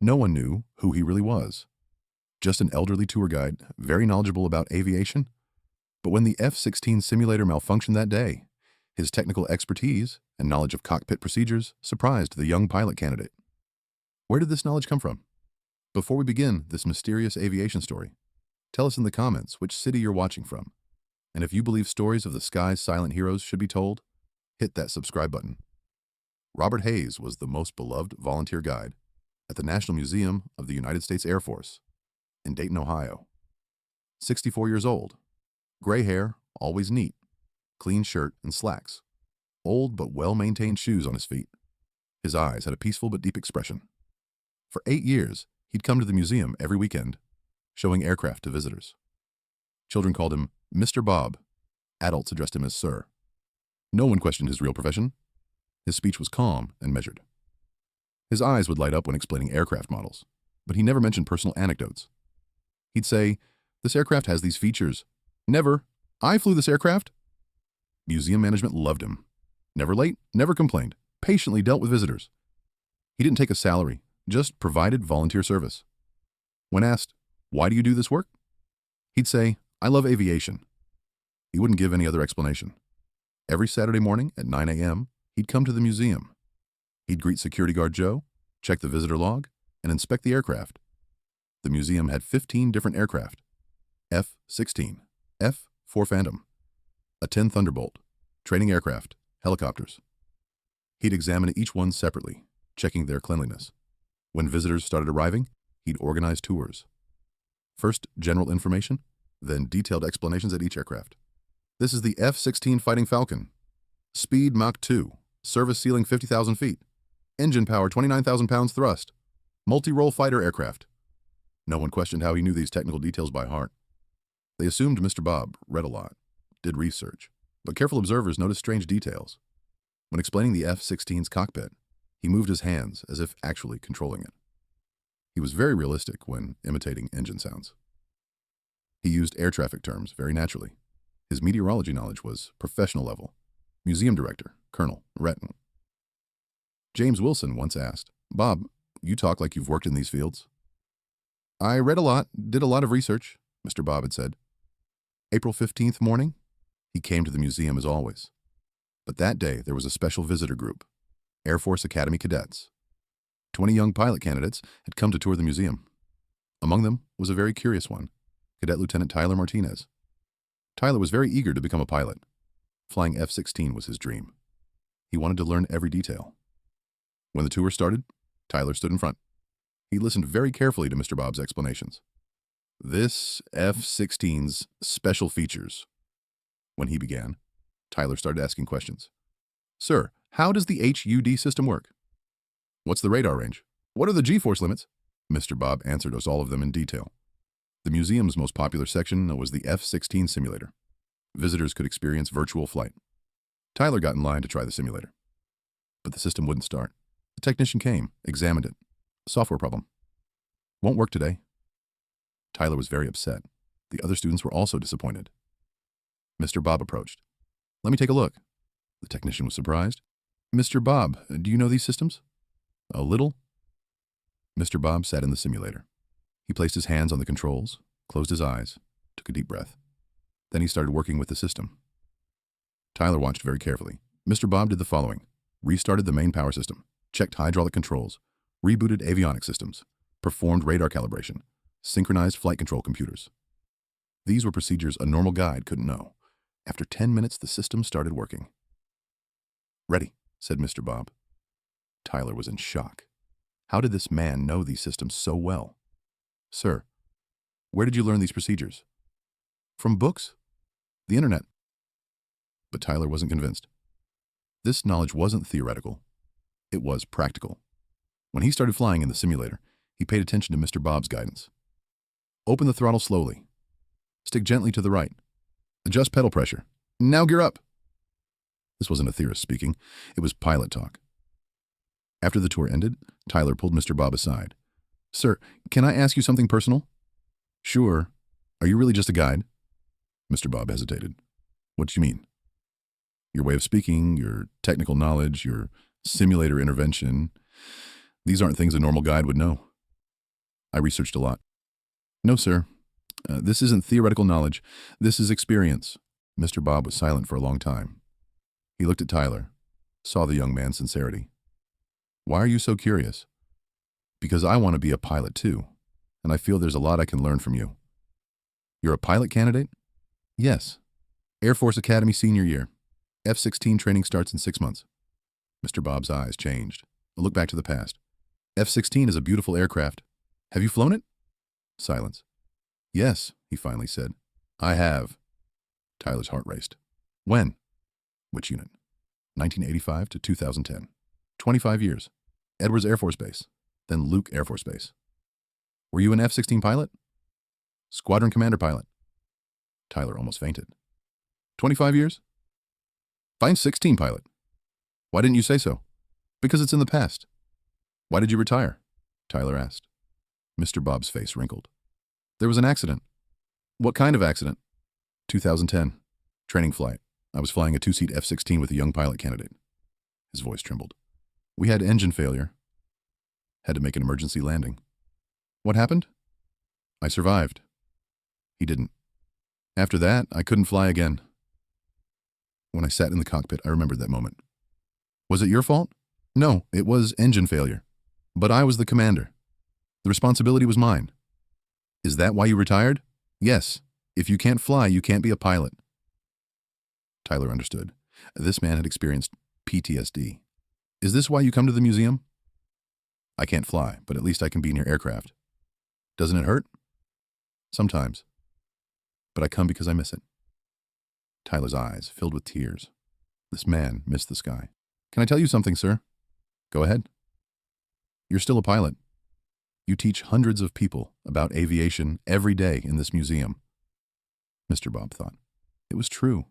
No one knew who he really was. Just an elderly tour guide, very knowledgeable about aviation. But when the F-16 simulator malfunctioned that day, his technical expertise and knowledge of cockpit procedures surprised the young pilot candidate. Where did this knowledge come from? Before we begin this mysterious aviation story, tell us in the comments which city you're watching from. And if you believe stories of the sky's silent heroes should be told, hit that subscribe button. Robert Hayes was the most beloved volunteer guide at the National Museum of the United States Air Force in Dayton, Ohio. 64 years old, gray hair, always neat, clean shirt and slacks, old but well-maintained shoes on his feet. His eyes had a peaceful but deep expression. For 8 years, he'd come to the museum every weekend, showing aircraft to visitors. Children called him Mr. Bob. Adults addressed him as Sir. No one questioned his real profession. His speech was calm and measured. His eyes would light up when explaining aircraft models, but he never mentioned personal anecdotes. He'd say, "This aircraft has these features." Never, "I flew this aircraft." Museum management loved him. Never late, never complained, patiently dealt with visitors. He didn't take a salary, just provided volunteer service. When asked, "Why do you do this work?" he'd say, "I love aviation." He wouldn't give any other explanation. Every Saturday morning at 9 a.m., he'd come to the museum. He'd greet security guard Joe, check the visitor log, and inspect the aircraft. The museum had 15 different aircraft. F-16, F-4 Phantom, a 10 Thunderbolt, training aircraft, helicopters. He'd examine each one separately, checking their cleanliness. When visitors started arriving, he'd organize tours. First, general information, then detailed explanations at each aircraft. This is the F-16 Fighting Falcon. Speed Mach 2, service ceiling 50,000 feet. Engine power 29,000 pounds thrust. Multi-role fighter aircraft. No one questioned how he knew these technical details by heart. They assumed Mr. Bob read a lot, did research, but careful observers noticed strange details. When explaining the F-16's cockpit, he moved his hands as if actually controlling it. He was very realistic when imitating engine sounds. He used air traffic terms very naturally. His meteorology knowledge was professional level. Museum director, Colonel, Retton. James Wilson once asked, "Bob, you talk like you've worked in these fields." "I read a lot, did a lot of research," Mr. Bob had said. April 15th morning, he came to the museum as always. But that day there was a special visitor group, Air Force Academy cadets. 20 young pilot candidates had come to tour the museum. Among them was a very curious one, Cadet Lieutenant Tyler Martinez. Tyler was very eager to become a pilot. Flying F-16 was his dream. He wanted to learn every detail. When the tour started, Tyler stood in front. He listened very carefully to Mr. Bob's explanations. This F-16's special features. When he began, Tyler started asking questions. "Sir, how does the HUD system work? What's the radar range? What are the G-force limits?" Mr. Bob answered us all of them in detail. The museum's most popular section was the F-16 simulator. Visitors could experience virtual flight. Tyler got in line to try the simulator. But the system wouldn't start. The technician came, examined it. Software problem. "Won't work today." Tyler was very upset. The other students were also disappointed. Mr. Bob approached. "Let me take a look." The technician was surprised. "Mr. Bob, do you know these systems?" "A little." Mr. Bob sat in the simulator. He placed his hands on the controls, closed his eyes, took a deep breath. Then he started working with the system. Tyler watched very carefully. Mr. Bob did the following: restarted the main power system, checked hydraulic controls, rebooted avionics systems, performed radar calibration, synchronized flight control computers. These were procedures a normal guide couldn't know. After 10 minutes, the system started working. "Ready," said Mr. Bob. Tyler was in shock. How did this man know these systems so well? "Sir, where did you learn these procedures?" "From books. The internet." But Tyler wasn't convinced. This knowledge wasn't theoretical. It was practical. When he started flying in the simulator, he paid attention to Mr. Bob's guidance. "Open the throttle slowly. Stick gently to the right. Adjust pedal pressure. Now gear up." This wasn't a theorist speaking. It was pilot talk. After the tour ended, Tyler pulled Mr. Bob aside. "Sir, can I ask you something personal?" "Sure. Are you really just a guide?" Mr. Bob hesitated. "What do you mean?" "Your way of speaking, your technical knowledge, your simulator intervention. These aren't things a normal guide would know." I researched a lot. No, sir. This isn't theoretical knowledge. This is experience. Mr. Bob was silent for a long time. He looked at Tyler, saw the young man's sincerity. Why are you so curious? Because I want to be a pilot too, and I feel there's a lot I can learn from you. You're a pilot candidate? Yes. Air Force Academy senior year. F-16 training starts in 6 months. Mr. Bob's eyes changed. A look back to the past. F-16 is a beautiful aircraft. Have you flown it? Silence. Yes, he finally said. I have. Tyler's heart raced. When? Which unit? 1985 to 2010. 25 years. Edwards Air Force Base, then Luke Air Force Base. Were you an F-16 pilot? Squadron commander pilot. Tyler almost fainted. 25 years? Fine 16 pilot. Why didn't you say so? Because it's in the past. Why did you retire? Tyler asked. Mr. Bob's face wrinkled. There was an accident. What kind of accident? 2010. Training flight. I was flying a two-seat F-16 with a young pilot candidate. His voice trembled. We had engine failure. Had to make an emergency landing. What happened? I survived. He didn't. After that, I couldn't fly again. When I sat in the cockpit, I remembered that moment. Was it your fault? No, it was engine failure. But I was the commander. The responsibility was mine. Is that why you retired? Yes. If you can't fly, you can't be a pilot. Tyler understood. This man had experienced PTSD. Is this why you come to the museum? I can't fly, but at least I can be in your aircraft. Doesn't it hurt? Sometimes. But I come because I miss it. Tyler's eyes filled with tears. This man missed the sky. Can I tell you something, sir? Go ahead. You're still a pilot. You teach hundreds of people about aviation every day in this museum. Mr. Bob thought. It was true.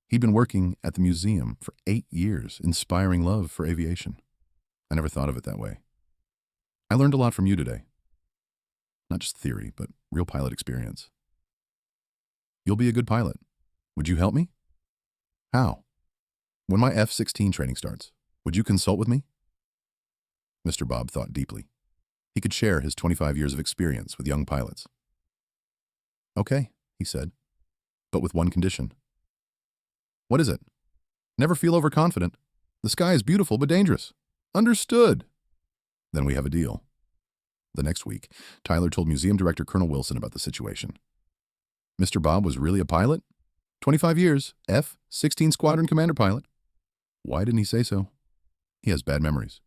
He'd been working at the museum for 8 years, inspiring love for aviation. I never thought of it that way. I learned a lot from you today. Not just theory, but real pilot experience. You'll be a good pilot. Would you help me? How? When my F-16 training starts, would you consult with me? Mr. Bob thought deeply. He could share his 25 years of experience with young pilots. Okay, he said, but with one condition. What is it? Never feel overconfident. The sky is beautiful but dangerous. Understood. Then we have a deal. The next week, Tyler told Museum Director Colonel Wilson about the situation. Mr. Bob was really a pilot? 25 years, F-16 Squadron Commander pilot. Why didn't he say so? He has bad memories.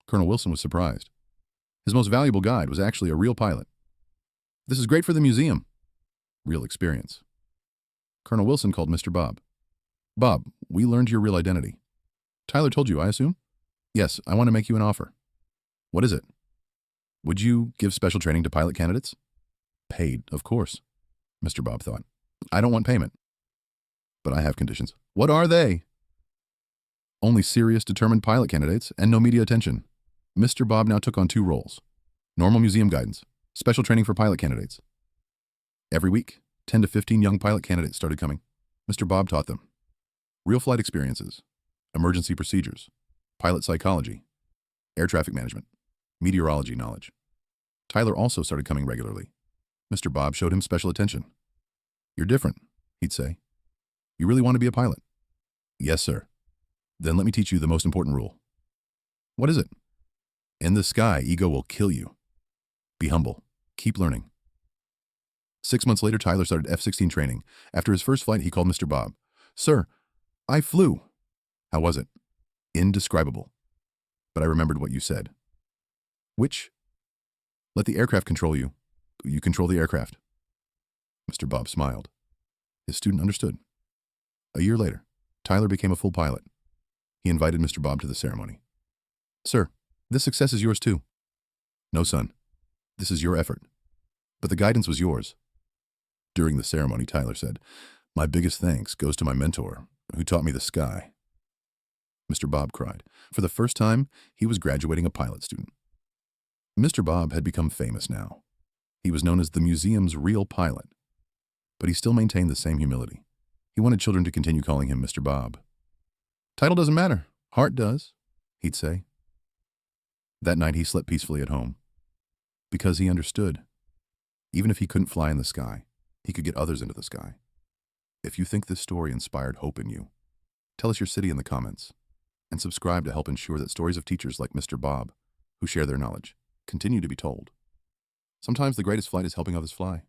Colonel Wilson was surprised. His most valuable guide was actually a real pilot. This is great for the museum. Real experience. Colonel Wilson called Mr. Bob. Bob, we learned your real identity. Tyler told you, I assume? Yes, I want to make you an offer. What is it? Would you give special training to pilot candidates? Paid, of course. Mr. Bob thought. I don't want payment. But I have conditions. What are they? Only serious, determined pilot candidates and no media attention. Mr. Bob now took on 2 roles. Normal museum guidance, special training for pilot candidates. Every week, 10 to 15 young pilot candidates started coming. Mr. Bob taught them. Real flight experiences, emergency procedures, pilot psychology, air traffic management, meteorology knowledge. Tyler also started coming regularly. Mr. Bob showed him special attention. You're different, he'd say. You really want to be a pilot? Yes, sir. Then let me teach you the most important rule. What is it? In the sky, ego will kill you. Be humble. Keep learning. 6 months later, Tyler started F-16 training. After his first flight, he called Mr. Bob. Sir, I flew. How was it? Indescribable. But I remembered what you said. Which? Let the aircraft control you. You control the aircraft. Mr. Bob smiled. His student understood. A year later, Tyler became a full pilot. He invited Mr. Bob to the ceremony. Sir, this success is yours too. No, son. This is your effort. But the guidance was yours. During the ceremony, Tyler said, My biggest thanks goes to my mentor, who taught me the sky. Mr. Bob cried. For the first time, he was graduating a pilot student. Mr. Bob had become famous now. He was known as the museum's real pilot. But he still maintained the same humility. He wanted children to continue calling him Mr. Bob. Title doesn't matter. Heart does, he'd say. That night he slept peacefully at home. because he understood. Even if he couldn't fly in the sky, he could get others into the sky. If you think this story inspired hope in you, tell us your city in the comments, and subscribe to help ensure that stories of teachers like Mr. Bob, who share their knowledge, continue to be told. Sometimes the greatest flight is helping others fly.